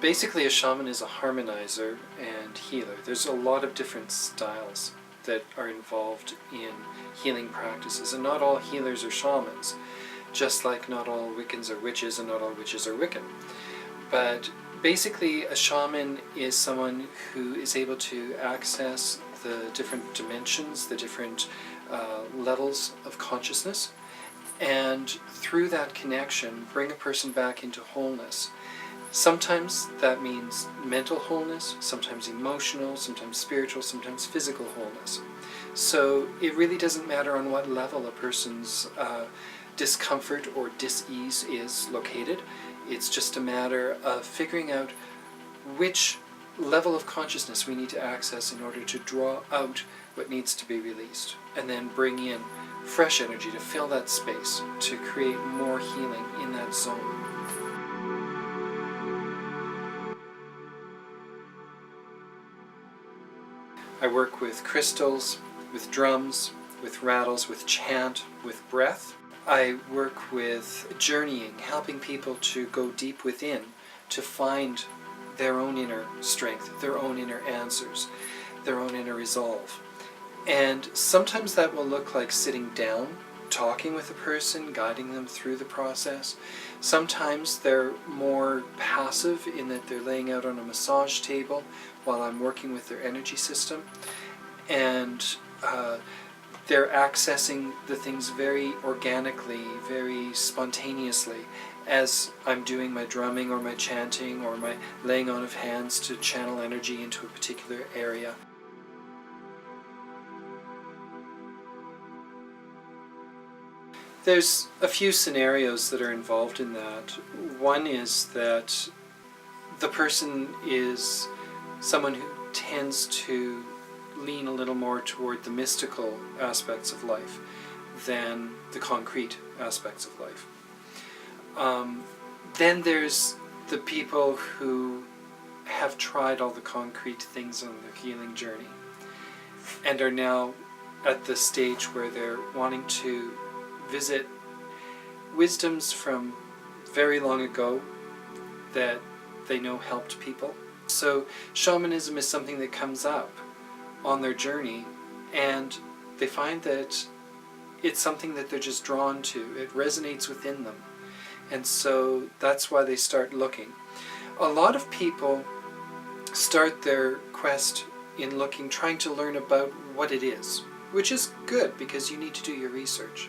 Basically, a shaman is a harmonizer and healer. There's a lot of different styles that are involved in healing practices, and not all healers are shamans, just like not all Wiccans are witches and not all witches are Wiccan. But basically, a shaman is someone who is able to access the different dimensions, the different levels of consciousness, and through that connection bring a person back into wholeness. Sometimes that means mental wholeness, sometimes emotional, sometimes spiritual, sometimes physical wholeness. So it really doesn't matter on what level a person's discomfort or dis-ease is located. It's just a matter of figuring out which level of consciousness we need to access in order to draw out what needs to be released, and then bring in fresh energy to fill that space, to create more healing in that zone. I work with crystals, with drums, with rattles, with chant, with breath. I work with journeying, helping people to go deep within, to find their own inner strength, their own inner answers, their own inner resolve. And sometimes that will look like sitting down, talking with a person, guiding them through the process. Sometimes they're more passive in that they're laying out on a massage table while I'm working with their energy system, and they're accessing the things very organically, very spontaneously, as I'm doing my drumming or my chanting or my laying on of hands to channel energy into a particular area. There's a few scenarios that are involved in that. One is that the person is someone who tends to lean a little more toward the mystical aspects of life than the concrete aspects of life. Then there's the people who have tried all the concrete things on their healing journey and are now at the stage where they're wanting to visit wisdoms from very long ago that they know helped people. So shamanism is something that comes up on their journey, and they find that it's something that they're just drawn to. It resonates within them. And so that's why they start looking. A lot of people start their quest in looking, trying to learn about what it is, which is good because you need to do your research.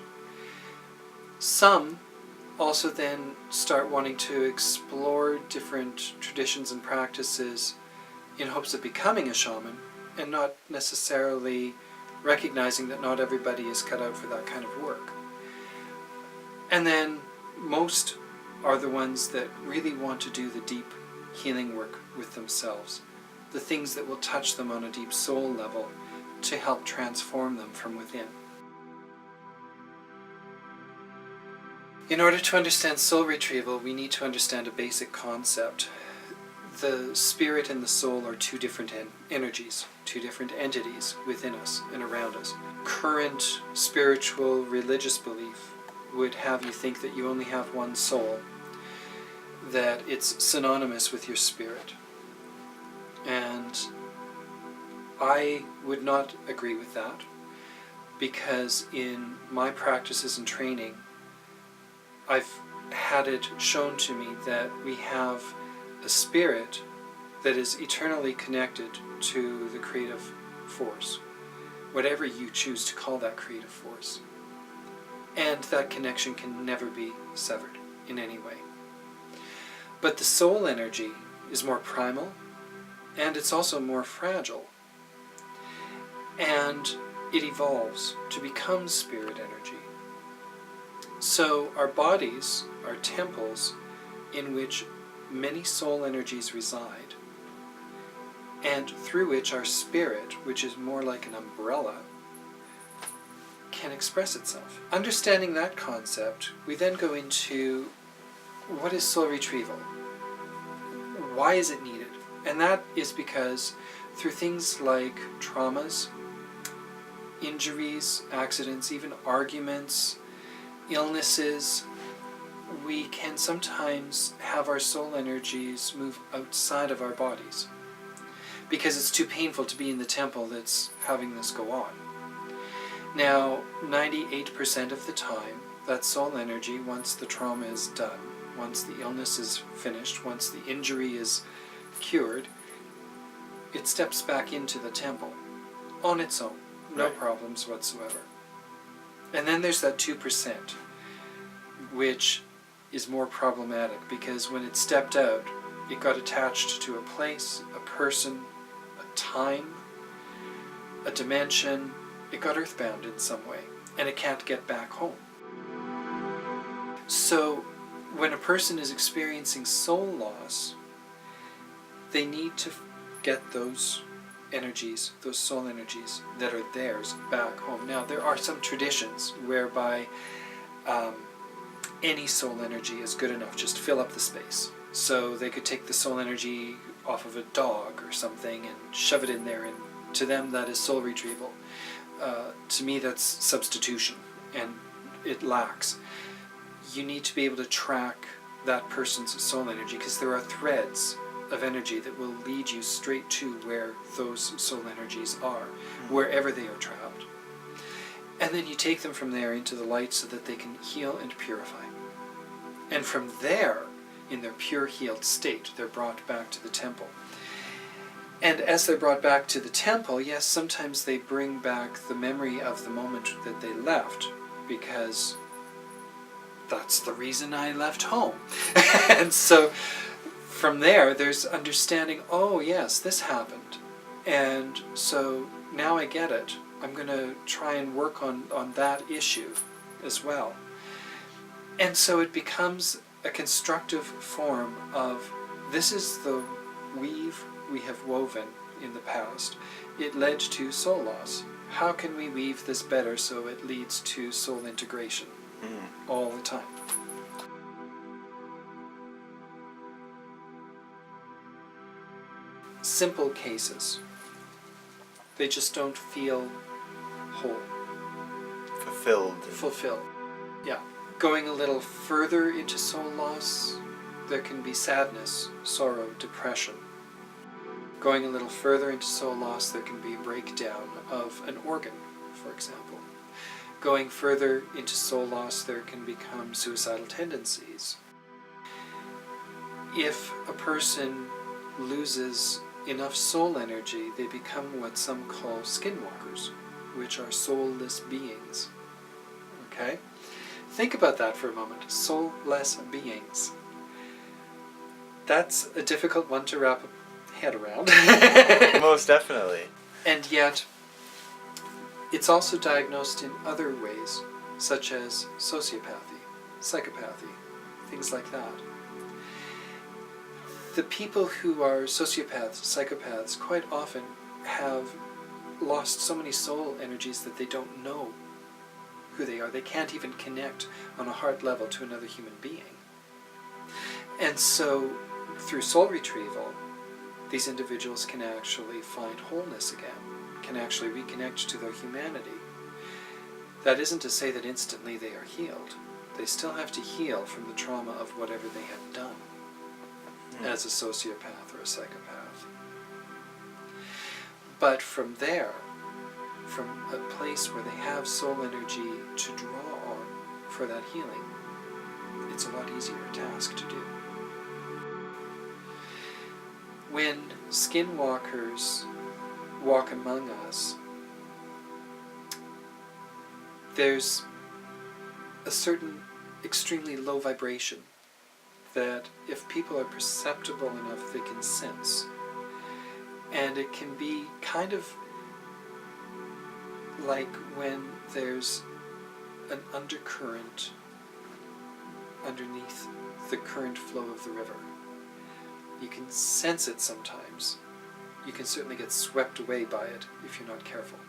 Some also then start wanting to explore different traditions and practices in hopes of becoming a shaman, and not necessarily recognizing that not everybody is cut out for that kind of work. And then most are the ones that really want to do the deep healing work with themselves, the things that will touch them on a deep soul level to help transform them from within. In order to understand soul retrieval, we need to understand a basic concept. The spirit and the soul are two different energies, two different entities within us and around us. Current spiritual religious belief would have you think that you only have one soul, that it's synonymous with your spirit. And I would not agree with that, because in my practices and training, I've had it shown to me that we have a spirit that is eternally connected to the creative force, whatever you choose to call that creative force. And that connection can never be severed in any way. But the soul energy is more primal, and it's also more fragile. And it evolves to become spirit energy. So our bodies are temples in which many soul energies reside, and through which our spirit, which is more like an umbrella, can express itself. Understanding that concept, we then go into what is soul retrieval? Why is it needed? And that is because through things like traumas, injuries, accidents, even arguments, illnesses, we can sometimes have our soul energies move outside of our bodies because it's too painful to be in the temple that's having this go on. Now, 98% of the time, that soul energy, once the trauma is done, once the illness is finished, once the injury is cured, it steps back into the temple on its own, no problems whatsoever. And then there's that 2%, which is more problematic because when it stepped out, it got attached to a place, a person, a time, a dimension. It got earthbound in some way, and it can't get back home. So when a person is experiencing soul loss, they need to get those energies, those soul energies that are theirs back home. Now, there are some traditions whereby any soul energy is good enough, just fill up the space. So they could take the soul energy off of a dog or something and shove it in there, and to them that is soul retrieval. To me that's substitution, and it lacks. You need to be able to track that person's soul energy because there are threads of energy that will lead you straight to where those soul energies are, wherever they are trapped. And then you take them from there into the light so that they can heal and purify. And from there, in their pure healed state, they're brought back to the temple. And as they're brought back to the temple, yes, sometimes they bring back the memory of the moment that they left, because that's the reason I left home. And so from there, there's understanding, oh yes, this happened. And so now I get it. I'm going to try and work on that issue as well. And so it becomes a constructive form of, this is the weave we have woven in the past. It led to soul loss. How can we weave this better so it leads to soul integration all the time? Simple cases. They just don't feel whole. Fulfilled. Yeah. Going a little further into soul loss, there can be sadness, sorrow, depression. Going a little further into soul loss, there can be a breakdown of an organ, for example. Going further into soul loss, there can become suicidal tendencies. If a person loses enough soul energy, they become what some call skinwalkers, which are soulless beings. Okay? Think about that for a moment. Soulless beings. That's a difficult one to wrap a head around. Most definitely. And yet, it's also diagnosed in other ways, such as sociopathy, psychopathy, things like that. The people who are sociopaths, psychopaths, quite often have lost so many soul energies that they don't know who they are. They can't even connect on a heart level to another human being. And so, through soul retrieval, these individuals can actually find wholeness again, can actually reconnect to their humanity. That isn't to say that instantly they are healed. They still have to heal from the trauma of whatever they have done as a sociopath or a psychopath. But from there, from a place where they have soul energy to draw on for that healing, it's a lot easier task to do. When skinwalkers walk among us, there's a certain extremely low vibration that if people are perceptible enough, they can sense. And it can be kind of like when there's an undercurrent underneath the current flow of the river. You can sense it sometimes. You can certainly get swept away by it if you're not careful.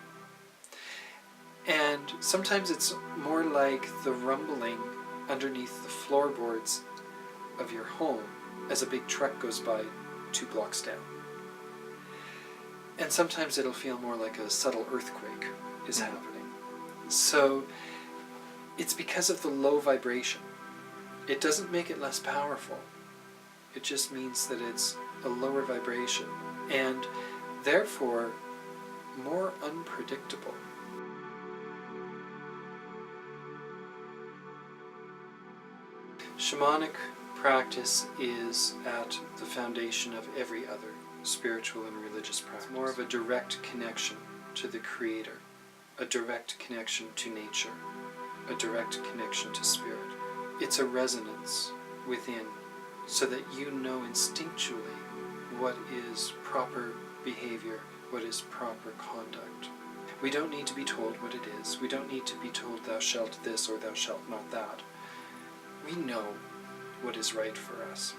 And sometimes it's more like the rumbling underneath the floorboards of your home as a big truck goes by 2 blocks down. And sometimes it'll feel more like a subtle earthquake is happening. So it's because of the low vibration. It doesn't make it less powerful. It just means that it's a lower vibration and therefore more unpredictable. Shamanic practice is at the foundation of every other spiritual and religious practice. It's more of a direct connection to the Creator, a direct connection to nature, a direct connection to spirit. It's a resonance within, so that you know instinctually what is proper behavior, what is proper conduct. We don't need to be told what it is. We don't need to be told thou shalt this or thou shalt not that. We know what is right for us.